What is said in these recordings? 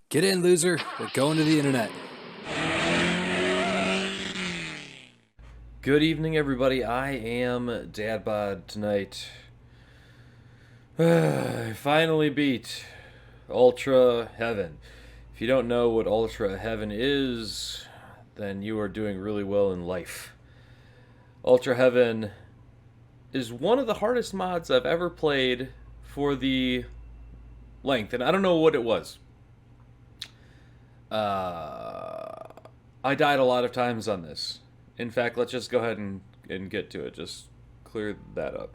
Get in, loser. We're going to the internet. Good evening, everybody. I am Dadbod tonight. I finally beat Ultra Heaven. If you don't know what Ultra Heaven is, then you are doing really well in life. Ultra Heaven is one of the hardest mods I've ever played for the length, and I don't know what it was. I died a lot of times on this. In fact, let's just go ahead and get to it. Just clear that up.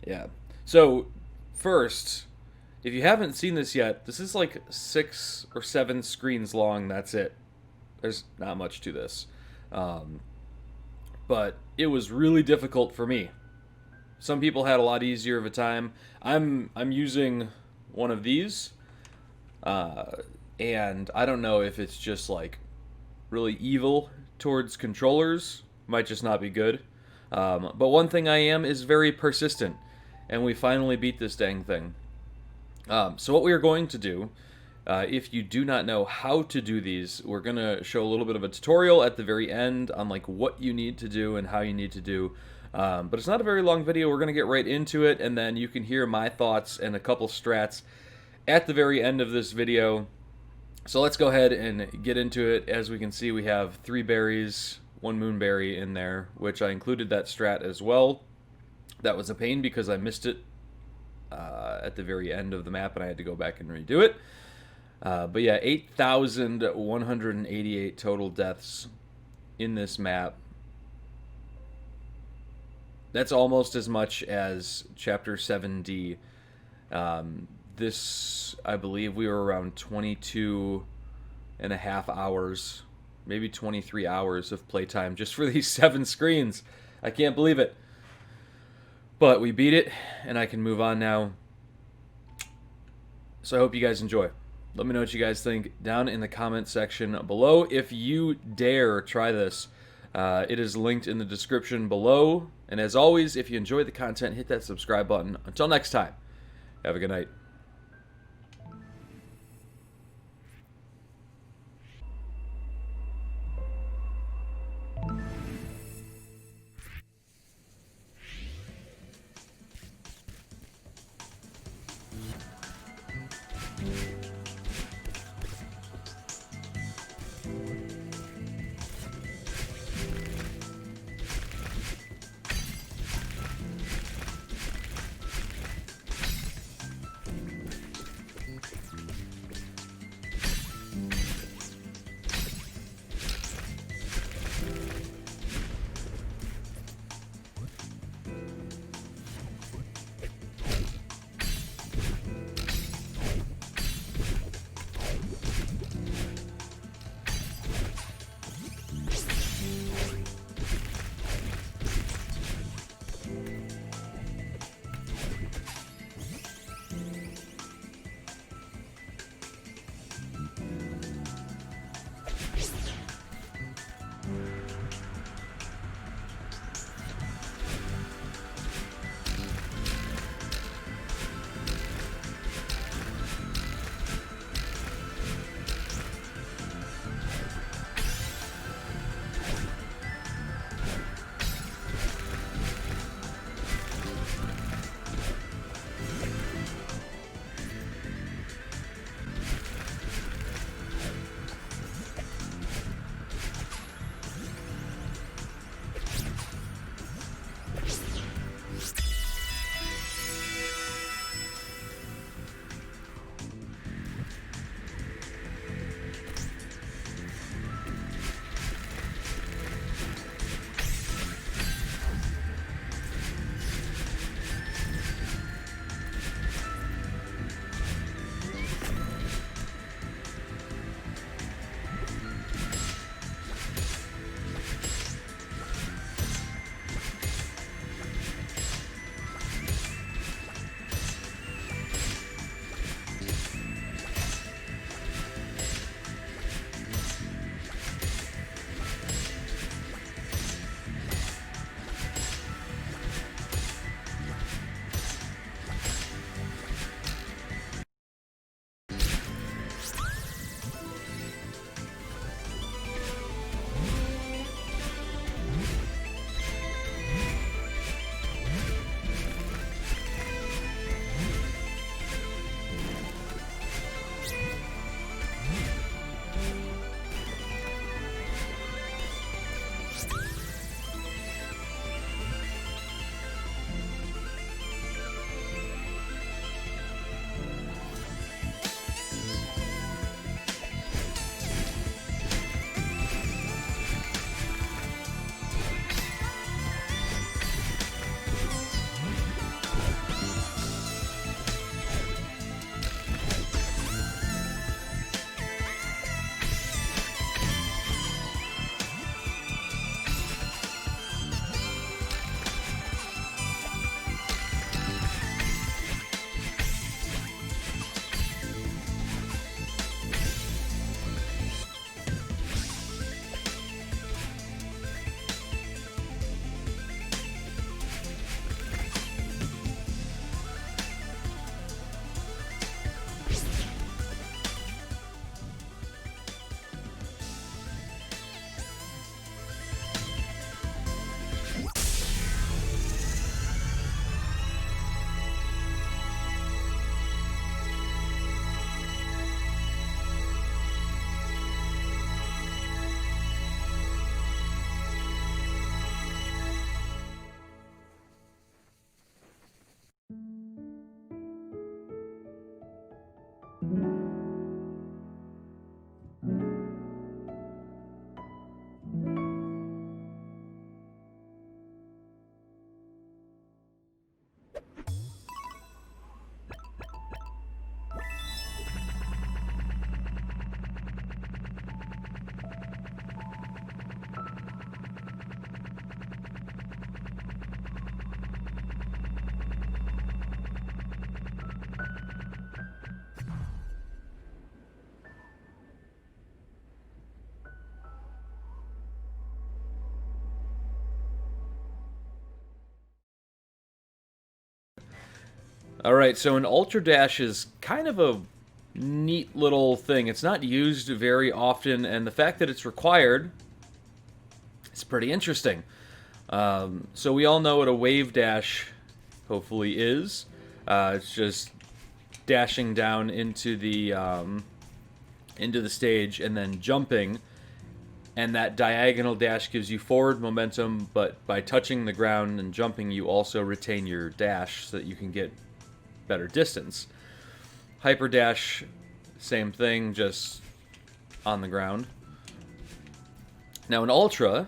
Yeah. So, first, if you haven't seen this yet, this is like 6 or 7 screens long. That's it. There's not much to this. But it was really difficult for me. Some people had a lot easier of a time. I'm using one of these. And I don't know if it's just like really evil towards controllers, might just not be good. But one thing I am is very persistent, and we finally beat this dang thing. So what we are going to do, if you do not know how to do these, we're going to show a little bit of a tutorial at the very end on like what you need to do and how you need to do. But it's not a very long video. We're going to get right into it, and then you can hear my thoughts and a couple strats at the very end of this video. So let's go ahead and get into it. As we can see, we have 3 berries, 1 moonberry in there, which I included that strat as well. That was a pain because I missed it at the very end of the map and I had to go back and redo it. But yeah, 8,188 total deaths in this map. That's almost as much as Chapter 7D. This, I believe we were around 22 and a half hours, maybe 23 hours of playtime just for these 7 screens. I can't believe it. But we beat it, and I can move on now. So I hope you guys enjoy. Let me know what you guys think down in the comment section below. If you dare try this, it is linked in the description below. And as always, if you enjoy the content, hit that subscribe button. Until next time, have a good night. Alright, so an Ultra Dash is kind of a neat little thing. It's not used very often, and the fact that it's required is pretty interesting. So we all know what a Wave Dash hopefully is. It's just dashing down into the stage and then jumping. And that diagonal dash gives you forward momentum, but by touching the ground and jumping, you also retain your dash so that you can get better distance. Hyper dash, same thing, just on the ground. Now, an ultra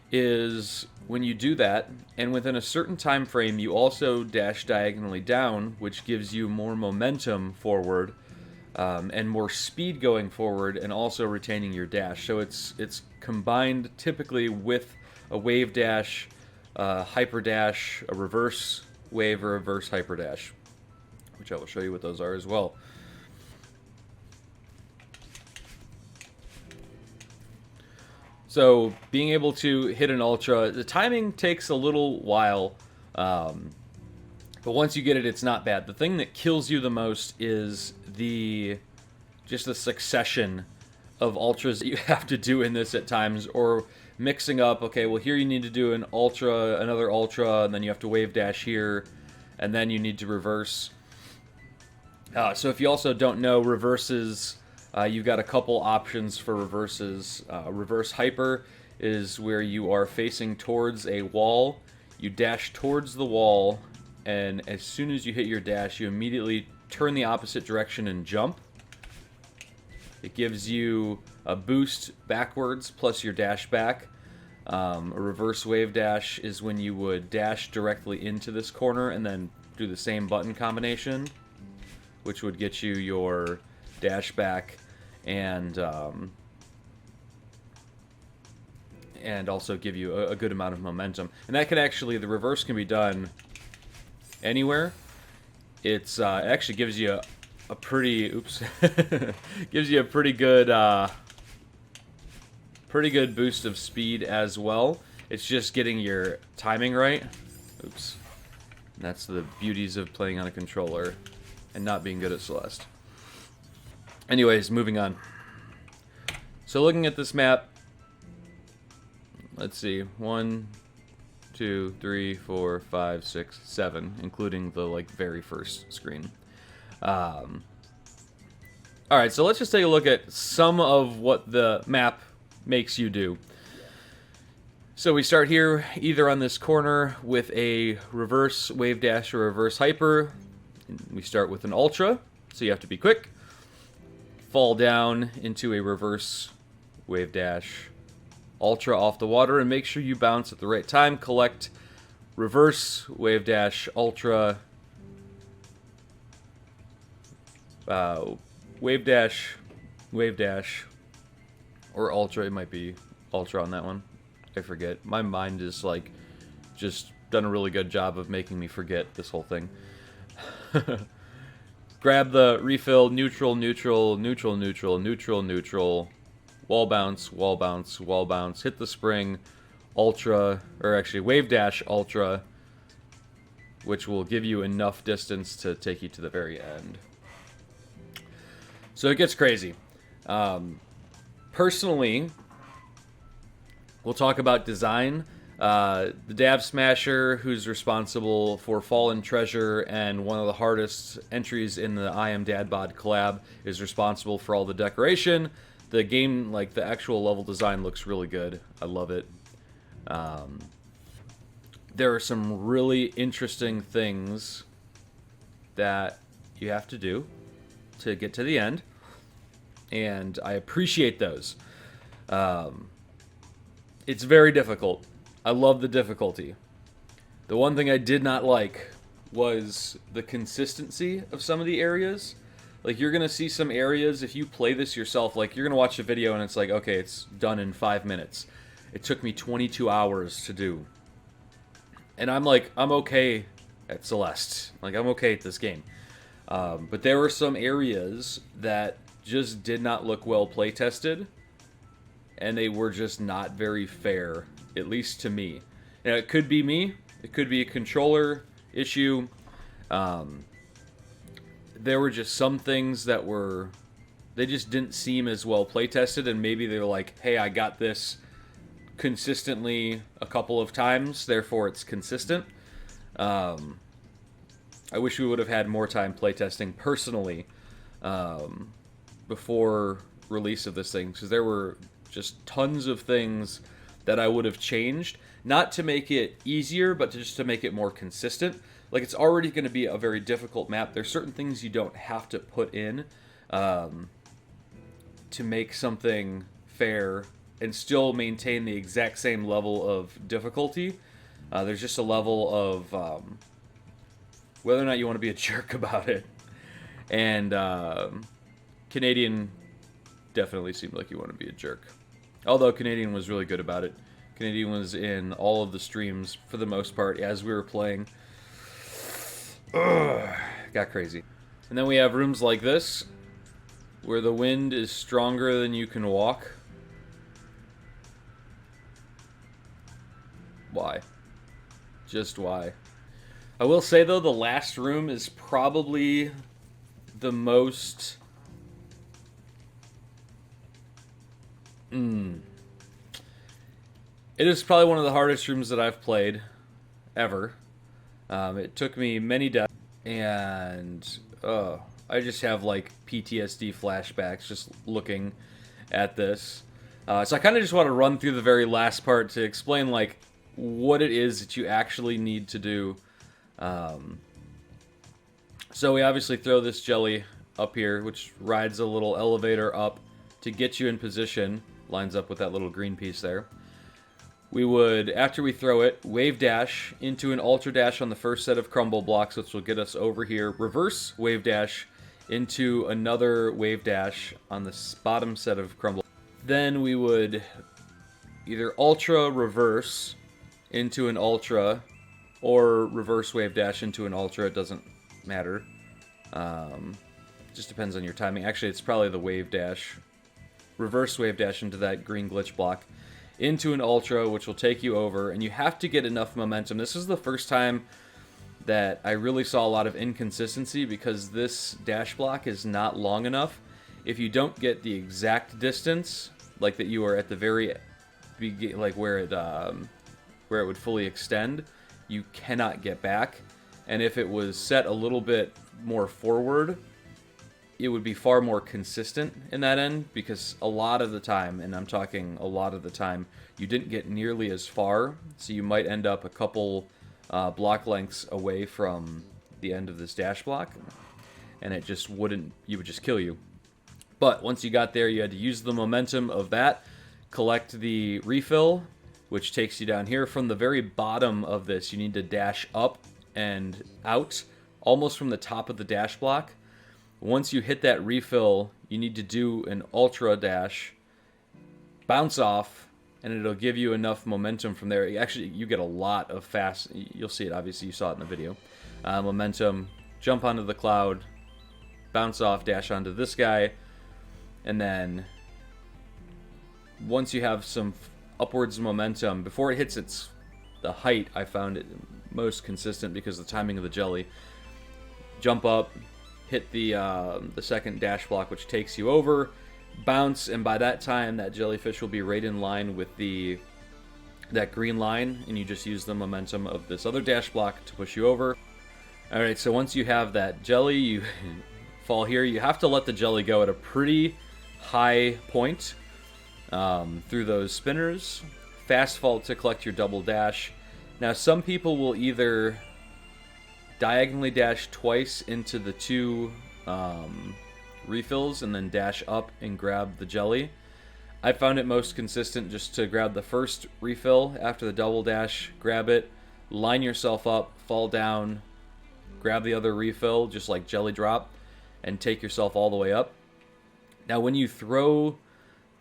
is when you do that, and within a certain time frame, you also dash diagonally down, which gives you more momentum forward and more speed going forward, and also retaining your dash. So it's combined typically with a wave dash, hyper dash, a reverse wave, or reverse hyper dash, which I will show you what those are as well. So being able to hit an ultra, the timing takes a little while, but once you get it, it's not bad. The thing that kills you the most is just the succession of ultras that you have to do in this at times, or mixing up. Okay, well here you need to do an ultra, another ultra, and then you have to wave dash here, and then you need to reverse. So if you also don't know reverses, you've got a couple options for reverses. Reverse hyper is where you are facing towards a wall, you dash towards the wall, and as soon as you hit your dash, you immediately turn the opposite direction and jump. It gives you a boost backwards plus your dash back. A reverse wave dash is when you would dash directly into this corner and then do the same button combination, which would get you your dash back and also give you a good amount of momentum. And that can actually, the reverse can be done anywhere. It actually gives you a pretty, gives you a pretty good boost of speed as well. It's just getting your timing right. Oops. And that's the beauties of playing on a controller and not being good at Celeste. Anyways, moving on. So looking at this map, let's see, 1, 2, 3, 4, 5, 6, 7, including the very first screen. Alright, so let's just take a look at some of what the map makes you do. So we start here, either on this corner with a reverse wave dash or reverse hyper. We start with an ultra, so you have to be quick. Fall down into a reverse wave dash ultra off the water, and make sure you bounce at the right time. Collect reverse wave dash ultra wave dash, or ultra. It might be ultra on that one. I forget. My mind is just done a really good job of making me forget this whole thing. Grab the refill, neutral, neutral, neutral, neutral, neutral, neutral, wall bounce, wall bounce, wall bounce, hit the spring, ultra, or actually wave dash ultra, which will give you enough distance to take you to the very end. So it gets crazy. Personally, we'll talk about design. The Dav Smasher, who's responsible for Fallen Treasure and one of the hardest entries in the iamdadbod collab, is responsible for all the decoration. The game, the actual level design, looks really good. I love it. There are some really interesting things that you have to do to get to the end, and I appreciate those. It's very difficult. I love the difficulty. The one thing I did not like was the consistency of some of the areas. You're going to see some areas, if you play this yourself, you're going to watch a video and it's okay, it's done in 5 minutes. It took me 22 hours to do. And I'm okay at Celeste. I'm okay at this game. But there were some areas that just did not look well play-tested, and they were just not very fair, at least to me. Now, it could be me. It could be a controller issue. there were just some things that they just didn't seem as well play tested, and maybe they were like, hey, I got this consistently a couple of times, therefore it's consistent. I wish we would have had more time playtesting personally before release of this thing, because there were just tons of things that I would have changed, not to make it easier, but just to make it more consistent. Like, it's already going to be a very difficult map. There's certain things you don't have to put in to make something fair and still maintain the exact same level of difficulty. There's just a level of whether or not you want to be a jerk about it. And Canadian definitely seemed like you want to be a jerk. Although Canadian was really good about it. Canadian was in all of the streams for the most part as we were playing. Ugh, got crazy. And then we have rooms like this, where the wind is stronger than you can walk. Why? Just why? I will say, though, the last room is probably the most... It is probably one of the hardest rooms that I've played ever. It took me many deaths, and I just have like PTSD flashbacks just looking at this. So I kind of just want to run through the very last part to explain like what it is that you actually need to do. So we obviously throw this jelly up here, which rides a little elevator up to get you in position. Lines up with that little green piece there. We would, after we throw it, wave dash into an ultra dash on the first set of crumble blocks, which will get us over here. Reverse wave dash into another wave dash on the bottom set of crumble. Then we would either ultra reverse into an ultra, or reverse wave dash into an ultra. It doesn't matter. Just depends on your timing. Actually, it's probably the wave dash. Reverse wave dash into that green glitch block. Into an ultra, which will take you over, and you have to get enough momentum. This is the first time that I really saw a lot of inconsistency, because this dash block is not long enough. If you don't get the exact distance, like that you are at the very like where it would fully extend, you cannot get back. And if it was set a little bit more forward, it would be far more consistent in that end, because a lot of the time, and I'm talking a lot of the time, you didn't get nearly as far, so you might end up a couple block lengths away from the end of this dash block, and it just wouldn't, you would just kill you. But once you got there, you had to use the momentum of that, collect the refill, which takes you down here. From the very bottom of this, you need to dash up and out, almost from the top of the dash block. Once you hit that refill, you need to do an ultra dash, bounce off, and it'll give you enough momentum from there. Actually, you get a lot of fast, you'll see it, obviously you saw it in the video. Momentum, jump onto the cloud, bounce off, dash onto this guy, and then once you have some upwards momentum, before it hits the height, I found it most consistent because of the timing of the jelly. Jump up, hit the second dash block, which takes you over, bounce, and by that time that jellyfish will be right in line with that green line, and you just use the momentum of this other dash block to push you over. Alright, so once you have that jelly, you fall here. You have to let the jelly go at a pretty high point through those spinners. Fast fall to collect your double dash. Now some people will either diagonally dash twice into the two refills and then dash up and grab the jelly. I found it most consistent just to grab the first refill after the double dash, grab it, line yourself up, fall down, grab the other refill, just like jelly drop, and take yourself all the way up. Now when you throw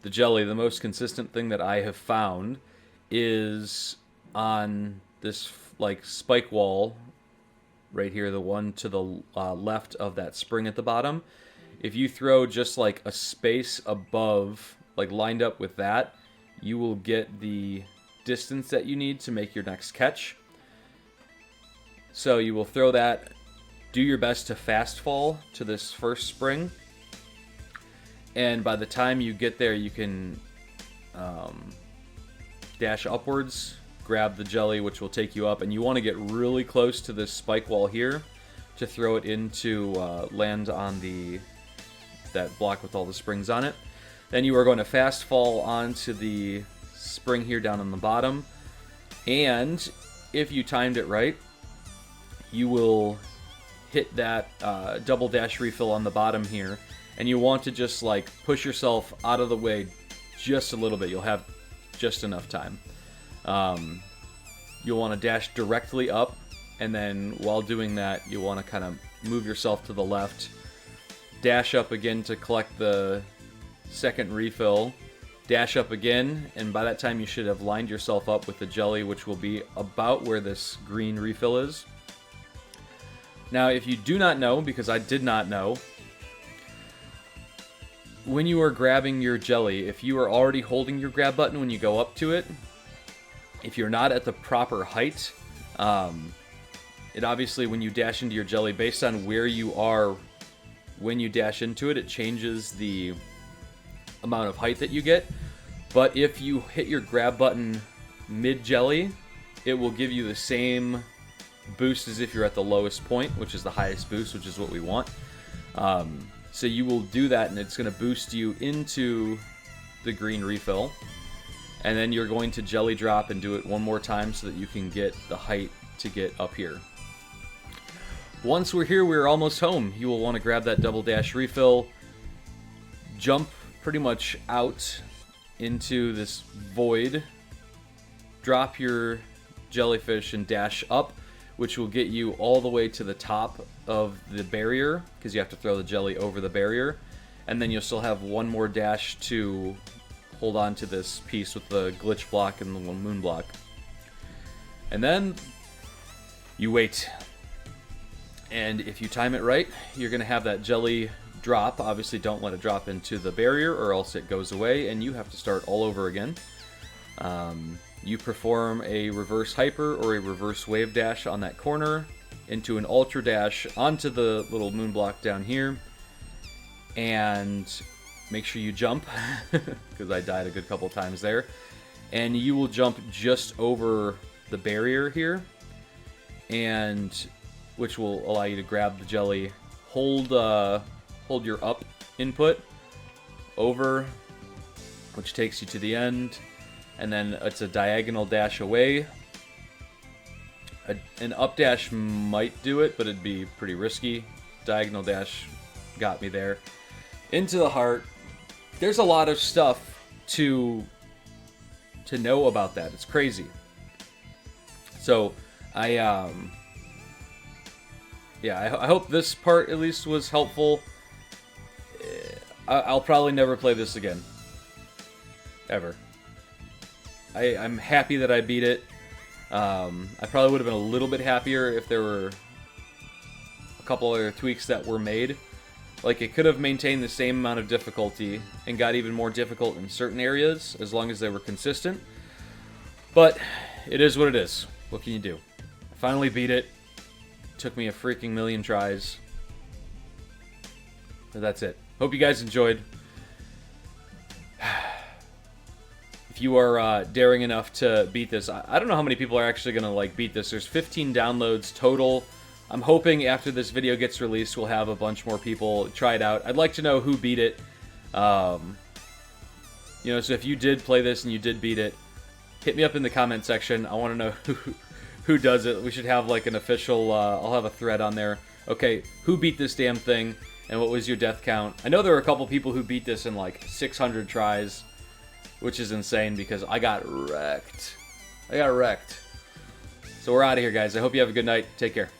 the jelly, the most consistent thing that I have found is on this like spike wall right here, the one to the left of that spring at the bottom. If you throw just like a space above, like lined up with that, you will get the distance that you need to make your next catch. So you will throw that do your best to fast fall to this first spring. And by the time you get there, you can dash upwards, grab the jelly, which will take you up. And you want to get really close to this spike wall here to throw it into land on that block with all the springs on it. Then you are going to fast fall onto the spring here down on the bottom. And if you timed it right, you will hit that double dash refill on the bottom here. And you want to just like push yourself out of the way just a little bit. You'll have just enough time. You'll want to dash directly up. And then while doing that, you want to kind of move yourself to the left. Dash up again to collect the second refill. Dash up again, and by that time you should have lined yourself up with the jelly, which will be about where this green refill is. Now, if you do not know, because I did not know, when you are grabbing your jelly, if you are already holding your grab button when you go up to it, if you're not at the proper height, it obviously, when you dash into your jelly, based on where you are when you dash into it, it changes the amount of height that you get. But if you hit your grab button mid-jelly, it will give you the same boost as if you're at the lowest point, which is the highest boost, which is what we want. So you will do that, and it's going to boost you into the green refill. And then you're going to jelly drop and do it one more time so that you can get the height to get up here. Once we're here, we're almost home. You will want to grab that double dash refill, jump pretty much out into this void, drop your jellyfish and dash up, which will get you all the way to the top of the barrier, because you have to throw the jelly over the barrier. And then you'll still have one more dash to hold on to this piece with the glitch block and the moon block. And then you wait. And if you time it right, you're going to have that jelly drop. Obviously, don't let it drop into the barrier or else it goes away and you have to start all over again. You perform a reverse hyper or a reverse wave dash on that corner into an ultra dash onto the little moon block down here. And make sure you jump, because I died a good couple times there. And you will jump just over the barrier here, and which will allow you to grab the jelly, hold your up input over, which takes you to the end, and then it's a diagonal dash away. An up dash might do it, but it'd be pretty risky. Diagonal dash got me there. Into the heart. There's a lot of stuff to know about that. It's crazy. So I hope this part at least was helpful. I'll probably never play this again. Ever. I'm happy that I beat it. I probably would have been a little bit happier if there were a couple other tweaks that were made. Like, it could have maintained the same amount of difficulty and got even more difficult in certain areas, as long as they were consistent. But it is what it is. What can you do? I finally beat it. Took me a freaking million tries. But that's it. Hope you guys enjoyed. If you are daring enough to beat this, I don't know how many people are actually going to beat this. There's 15 downloads total. I'm hoping after this video gets released, we'll have a bunch more people try it out. I'd like to know who beat it. So if you did play this and you did beat it, hit me up in the comment section. I want to know who does it. We should have an official, I'll have a thread on there. Okay, who beat this damn thing, and what was your death count? I know there were a couple people who beat this in 600 tries, which is insane because I got wrecked. So we're out of here, guys. I hope you have a good night. Take care.